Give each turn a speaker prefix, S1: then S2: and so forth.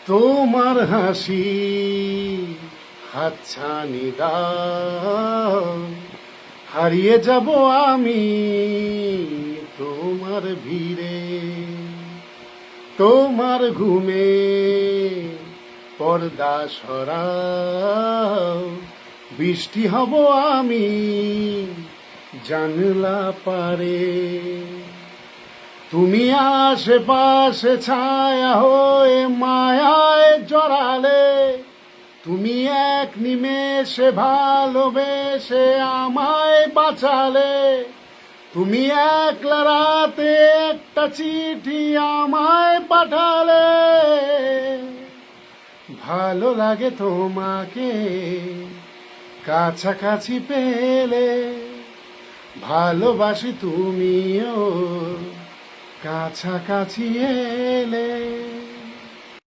S1: তোমার হাসি হাতছানি দাও, হারিয়ে যাব আমি তোমার ভিড়ে। তোমার ঘুমে পর্দা সরাও, বৃষ্টি হব আমি জানলা পারে। তুমি আশেপাশে ছায়া হয়ে মায়ায় জড়ালে, তুমি এক নিমেষে ভালোবেসে আমায় বাঁচালে। তুমি একলা রাতে একটা চিঠি আমায় পাঠালে। ভালো লাগে তোমাকে কাছাকাছি পেলে, ভালোবাসি তুমিও কাছাকাছি এলে।